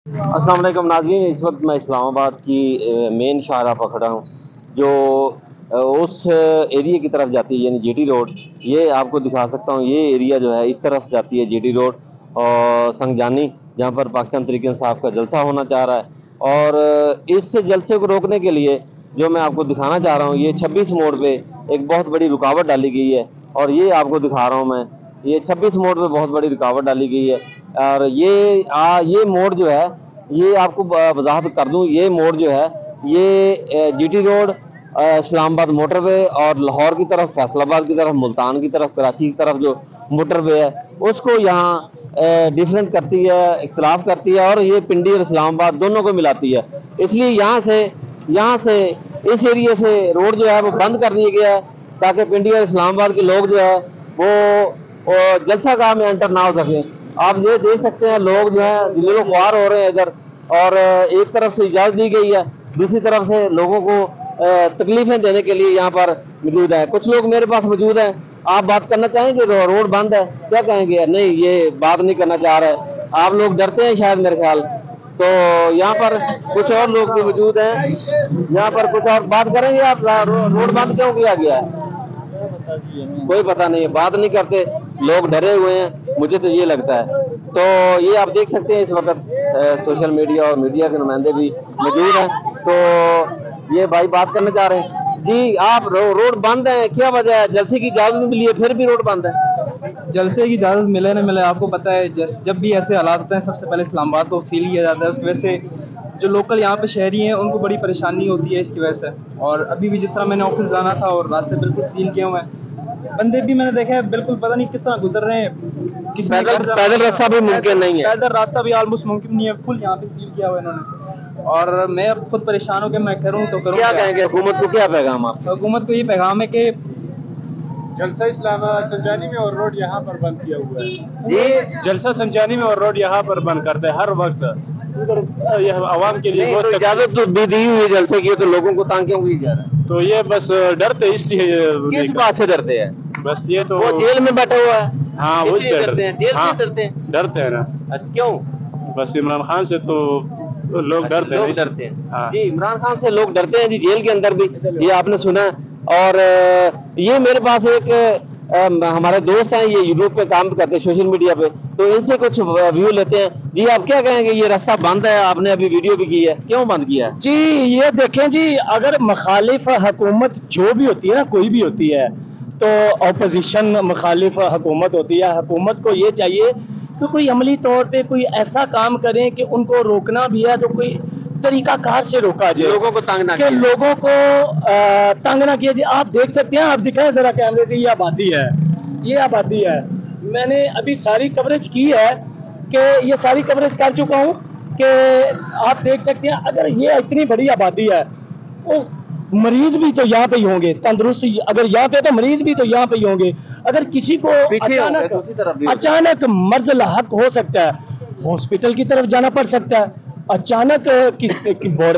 अस्सलाम वालेकुम नाज़रीन, इस वक्त मैं इस्लामाबाद की मेन शाहराह पर खड़ा हूँ जो उस एरिया की तरफ जाती है, यानी जीटी रोड। ये आपको दिखा सकता हूँ, ये एरिया जो है इस तरफ जाती है जीटी रोड और संगजानी, जहाँ पर पाकिस्तान तहरीक इंसाफ का जलसा होना चाह रहा है। और इस जलसे को रोकने के लिए जो मैं आपको दिखाना चाह रहा हूँ, ये 26 मोड़ पे एक बहुत बड़ी रुकावट डाली गई है। और ये आपको दिखा रहा हूँ मैं, ये 26 मोड़ पे बहुत बड़ी रुकावट डाली गई है। और ये मोड़ जो है, ये आपको वजाहत कर दूं, ये मोड़ जो है ये जीटी रोड, इस्लामाबाद मोटरवे और लाहौर की तरफ, फैसलाबाद की तरफ, मुल्तान की तरफ, कराची की तरफ जो मोटरवे है उसको यहाँ डिफरेंट करती है, इख्तलाफ करती है, और ये पिंडी और इस्लामाबाद दोनों को मिलाती है। इसलिए यहाँ से इस एरिया से रोड जो है वो बंद कर दिया गया है, ताकि पिंडी और इस्लामाबाद के लोग जो है वो जलसा गाह में एंटर ना हो सके। आप ये देख सकते हैं, लोग जो है दिल्ली ख्वार हो रहे हैं इधर, और एक तरफ से इजाज़त दी गई है, दूसरी तरफ से लोगों को तकलीफें देने के लिए यहाँ पर मौजूद है। कुछ लोग मेरे पास मौजूद हैं, आप बात करना चाहेंगे? रोड बंद है, क्या कहेंगे? नहीं, ये बात नहीं करना चाह रहे, आप लोग डरते हैं शायद, मेरे ख्याल। तो यहाँ पर कुछ और लोग भी मौजूद हैं, यहाँ पर कुछ और बात करेंगे। आप रोड बंद क्यों किया गया है? कोई पता नहीं है, बात नहीं करते, लोग डरे हुए हैं, मुझे तो ये लगता है। तो ये आप देख सकते हैं, इस वक्त सोशल मीडिया और मीडिया के नुमाइंदे भी मौजूद हैं। तो ये भाई बात करना चाह रहे हैं जी। आप रोड बंद है, क्या वजह है? जलसे की इजाजत नहीं मिली है, फिर भी रोड बंद है? जलसे की इजाज़त मिले न मिले, आपको पता है जब भी ऐसे हालात होते हैं सबसे पहले इस्लामाबाद को सील किया जाता है। उसकी वजह से जो लोकल यहाँ पे शहरी हैं उनको बड़ी परेशानी होती है इसकी वजह से। और अभी भी जिस तरह मैंने ऑफिस जाना था और रास्ते बिल्कुल सील किए हुए हैं, बंदे भी मैंने देखा है बिल्कुल पता नहीं किस तरह गुजर रहे हैं। किसी पैदल रास्ता भी मुमकिन नहीं है, पैदल रास्ता भी ऑलमोस्ट मुमकिन नहीं है, फुल यहाँ पे सील किया हुआ है इन्होंने। और मैं अब खुद परेशान हो के मैं करूँ तो करूँ क्या कहेंगे? हुकूमत को क्या पैगाम आप? हुकूमत को ये पैगाम है कि जलसा इस्लामाबाद संजानी में और रोड यहाँ पर बंद किया हुआ है जी। जलसा संजानी में और रोड यहाँ पर बंद करते हैं हर वक्त, उधर यह आवाम के लिए बहुत इजाजत तो भी दी हुई है जलसे की, तो लोगों को तंग क्यों किया जा रहा है? तो ये बस डरते इसलिए। किस बात से डरते हैं? बस ये तो वो जेल में बैठा हुआ है, हाँ वो डरते हैं, जेल से डरते हैं ना। अच्छा, क्यों? बस इमरान खान से तो लोग डरते हैं। हाँ जी, इमरान खान से लोग डरते हैं जी, जेल के अंदर भी, ये आपने सुना है। और ये मेरे पास एक हमारे दोस्त हैं, ये यूट्यूब पे काम करते हैं, सोशल मीडिया पे, तो इनसे कुछ व्यू लेते हैं जी। आप क्या कहेंगे? ये रास्ता बंद है, आपने अभी वीडियो भी की है, क्यों बंद किया है? जी ये देखें जी, अगर मुखालिफ हुकूमत जो भी होती है ना, कोई भी होती है, तो अपोजिशन मुखालिफ हुकूमत होती है, हुकूमत को ये चाहिए कि कोई अमली तौर पे कोई ऐसा काम करें कि उनको रोकना भी है तो कोई तरीकाकार से रोका जाए, लोगों को तंग ना कि लोगों को तंग ना किया जाए। आप देख सकते हैं, आप दिखाएं जरा कैमरे से, ये आबादी है, ये आबादी है। मैंने अभी सारी कवरेज की है, कि ये सारी कवरेज कर चुका हूँ, कि आप देख सकते हैं अगर ये इतनी बड़ी आबादी है, वो मरीज भी तो यहाँ पे ही होंगे, तंदुरुस्त अगर यहाँ पे, तो मरीज भी तो यहाँ पे ही होंगे। अगर किसी को अचानक मर्ज लाहक हो सकता है, हॉस्पिटल की तरफ जाना पड़ सकता है, अचानक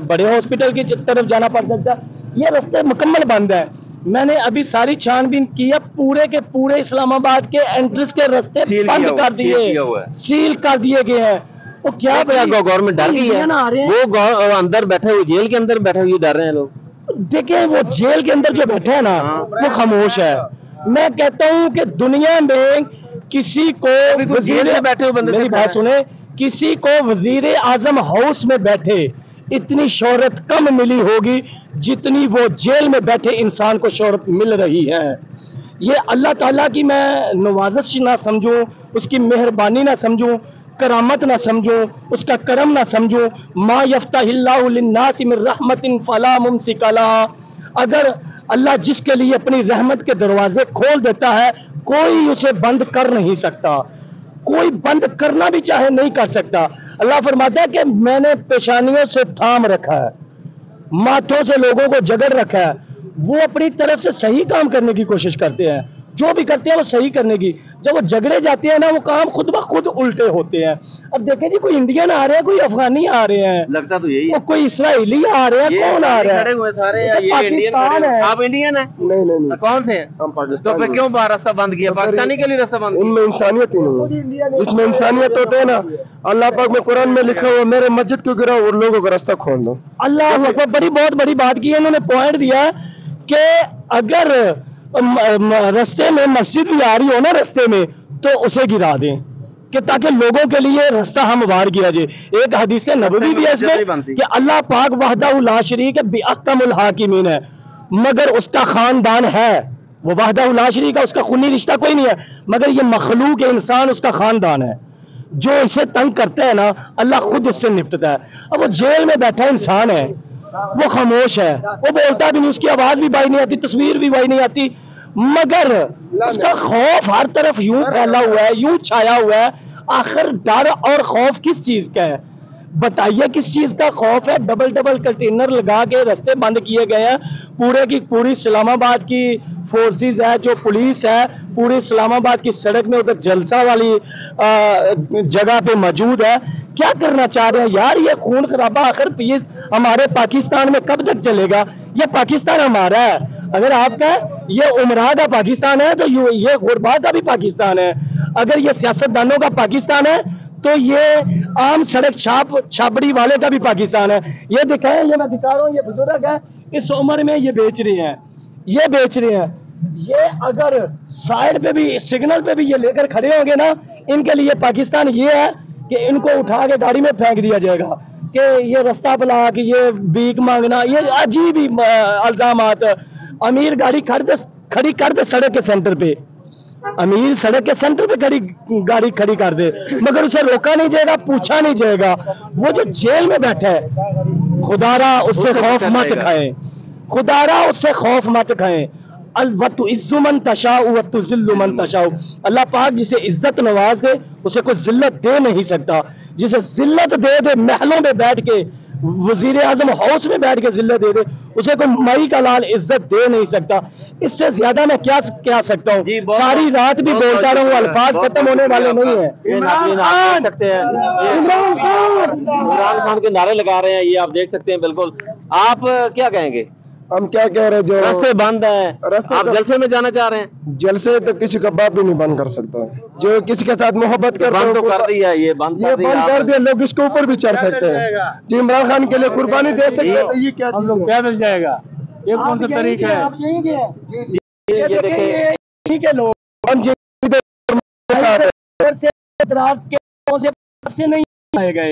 बड़े हॉस्पिटल की तरफ जाना पड़ सकता है, ये रास्ते मुकम्मल बंद है। मैंने अभी सारी छानबीन की है, पूरे के पूरे इस्लामाबाद के एंट्रेंस के रास्ते बंद कर दिए, सील कर दिए गए हैं। तो क्या गवर्नमेंट डर गई है? वो अंदर बैठे हुए, जेल के अंदर बैठे हुए डर रहे हैं लोग। देखिए, वो जेल के अंदर जो बैठे हैं ना, वो खामोश है। मैं कहता हूं कि दुनिया में किसी को जेल में बैठे हुए बंदे, मेरी बात सुने, किसी को वजीर आजम हाउस में बैठे इतनी शोहरत कम मिली होगी जितनी वो जेल में बैठे इंसान को शोहरत मिल रही है। ये अल्लाह ताला की मैं नवाजिश ना समझूं, उसकी मेहरबानी ना समझूं, करामत ना समझूं, उसका करम ना समझूं। मा यफ्ताहिल्लाहु लिन्नासि मिन रहमतिन फला मुमसिका लहा। अगर अल्लाह जिसके लिए अपनी रहमत के दरवाजे खोल देता है, कोई उसे बंद कर नहीं सकता, कोई बंद करना भी चाहे नहीं कर सकता। अल्लाह फरमाता है कि मैंने पेशानियों से थाम रखा है, माथों से लोगों को जगड़ रखा है। वो अपनी तरफ से सही काम करने की कोशिश करते हैं, जो भी करते हैं वो सही करने की। जब वो झगड़े जाते हैं ना, वो काम खुद ब खुद उल्टे होते हैं। अब देखें जी, कोई इंडियन आ रहे हैं, कोई अफगानी आ रहे हैं, लगता तो यही वो कोई इसराइली आ रहे हैं, कौन आ रहा है? खड़े हुए सारे, ये ये इंडियन पाकिस्तान है। आप इंडियन है? नहीं नहीं नहीं, कौन से हैं? हम तो पाकिस्तान फिर क्यों रास्ता बंद किया? पाकिस्तानी के लिए रास्ता बंद किया? उनमें इंसानियत ही नहीं है। जिसमें इंसानियत होते है ना, अल्लाह पाक में कुरान में लिखा हुआ, मेरे मस्जिद को गिराओ और लोगों का रास्ता खोल दो। अल्लाह अकबर, बड़ी बहुत बड़ी बात की है इन्होंने। पॉइंट दिया कि अगर रास्ते में मस्जिद भी आ रही हो ना रास्ते में, तो उसे गिरा दें, कि ताकि लोगों के लिए रास्ता हमवार किया जाए। एक हदीस नबवी भी है इसमें कि अल्लाह पाक वहदहु ला शरीक है बिअहकमुल हाकिमीन है, मगर उसका खानदान है, वो वहदहु ला शरीक है, उसका खूनी रिश्ता कोई नहीं है, मगर ये मखलूक इंसान उसका खानदान है। जो इसे तंग करता है ना, अल्लाह खुद उससे निपटता है। अब वो जेल में बैठा इंसान है, वो खामोश है, वो बोलता भी नहीं, उसकी आवाज भी बाई नहीं आती, तस्वीर भी बाई नहीं आती, मगर उसका खौफ हर तरफ यूं फैला हुआ है, यूं छाया हुआ है। आखिर डर और खौफ किस चीज का है? बताइए किस चीज का खौफ है? डबल डबल कंटेनर लगा के रास्ते बंद किए गए हैं। पूरे की पूरी इस्लामाबाद की फोर्सेस है, जो पुलिस है, पूरी इस्लामाबाद की सड़क में उधर जलसा वाली जगह पे मौजूद है। क्या करना चाह रहे हैं यार? ये खून खराबा आखिर पीस हमारे पाकिस्तान में कब तक चलेगा? ये पाकिस्तान हमारा है। अगर आपका ये उमरा का पाकिस्तान है, तो ये गुरबा का भी पाकिस्तान है। अगर ये सियासतदानों का पाकिस्तान है, तो ये आम सड़क छापड़ी वाले का भी पाकिस्तान है। ये दिखाएं, ये मैं दिखा रहा हूँ, ये बुजुर्ग है, इस उम्र में ये बेच रहे हैं, ये बेच रहे हैं। ये अगर साइड पे भी, सिग्नल पे भी ये लेकर खड़े होंगे ना, इनके लिए पाकिस्तान ये है कि इनको उठा के गाड़ी में फेंक दिया जाएगा, कि ये रास्ता ब्लॉक, ये भीख मांगना, ये अजीब ही इल्जामात। अमीर गाड़ी खड़ी कर दे सड़क के सेंटर पे, अमीर सड़क के सेंटर पे गाड़ी खड़ी कर दे, मगर उसे रोका नहीं जाएगा, पूछा नहीं जाएगा। वो जो जेल में बैठा है, खुदारा उससे खौफ मत खाएं, खुदारा उससे खौफ मत खाएं। अलवतु इज्जु मन तशाउ व तुज़िल्लु मन तशाउ। अल्लाह पाक जिसे इज्जत नवाज दे, उसे कोई जिल्लत दे नहीं सकता। जिसे जिल्लत दे दे, महलों में बैठ के, वजीर आजम हाउस में बैठ के जिल्लत दे दे, उसे कोई मई का लाल इज्जत दे नहीं सकता। इससे ज्यादा मैं क्या कह सकता हूँ? सारी रात भी बोलता रहूँ, अल्फाज खत्म होने वाले नहीं है। इमरान खान के नारे लगा रहे हैं, ये आप देख सकते हैं। बिल्कुल, आप क्या कहेंगे? हम क्या कह रहे हैं, जो रास्ते बंद है, आप जलसे में जाना चाह रहे हैं? जलसे तो किसी का बाप भी नहीं बंद कर सकता। जो किसी के साथ मोहब्बत करता है, बंद तो कर दी है, ये बंद कर दिया, लोग इसके ऊपर भी चढ़ सकते हैं। जी, इमरान खान के लिए कुर्बानी दे सकते हैं, तो ये क्या क्या मिल जाएगा? ये कौन सा तरीका है? ये देखिए लोग से नहीं आए गए,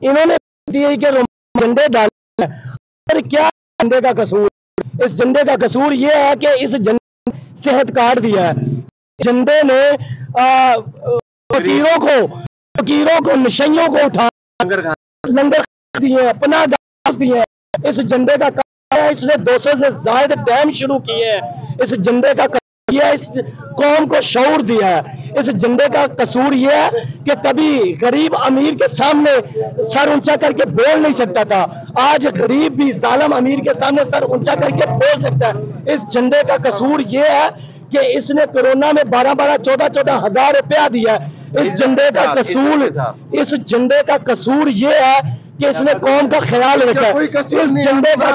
इन्होंने दिए कि झंडे डाले। पर क्या झंडे का कसूर? इस झंडे का कसूर ये है कि इस झंडे ने सेहत कार्ड दिया है। झंडे ने फकीरों को नशइयों को उठा लंगर दिए, पनाह दिए। इस झंडे का काम है, इसने 200 से ज्यादा डैम शुरू किए हैं। इस झंडे का किया, इस कौम को शऊर दिया है। इस झंडे का कसूर यह है कि कभी गरीब अमीर के सामने सर ऊंचा करके बोल नहीं सकता था, आज गरीब भी जालिम अमीर के सामने सर ऊंचा करके बोल सकता है। इस झंडे का कसूर यह है कि इसने कोरोना में 12-14 हजार रुपया दिया है। इस झंडे का कसूर यह है कि इसने कौम का ख्याल रखा है। इस झंडे का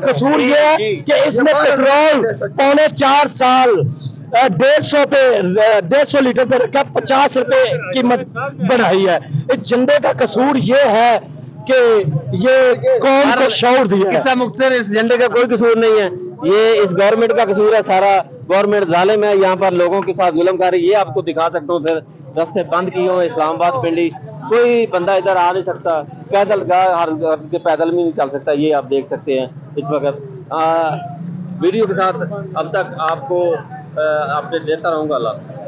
कसूर ये है कि इसने पेट्रोल 4.5 साल 150 लीटर पे रखा, 50 रुपए कीमत बढ़ाई है। इस झंडे का कसूर ये है कि ये कौम को शऊर दिया है। किस्सा मुख्तसर, इस झंडे का कोई कसूर नहीं है, ये इस गवर्नमेंट का कसूर है। सारा गवर्नमेंट जालिम है, यहाँ पर लोगों के साथ जुल्म कर रही है। ये आपको दिखा सकता हूँ। फिर रास्ते बंद किए हुए, इस्लामाबाद पिंडी, कोई बंदा इधर आ नहीं सकता, पैदल हर के पैदल भी नहीं चल सकता। ये आप देख सकते हैं इस वक्त। वीडियो के साथ अब तक आपको अपडेट देता रहूँगा। अल्लाह।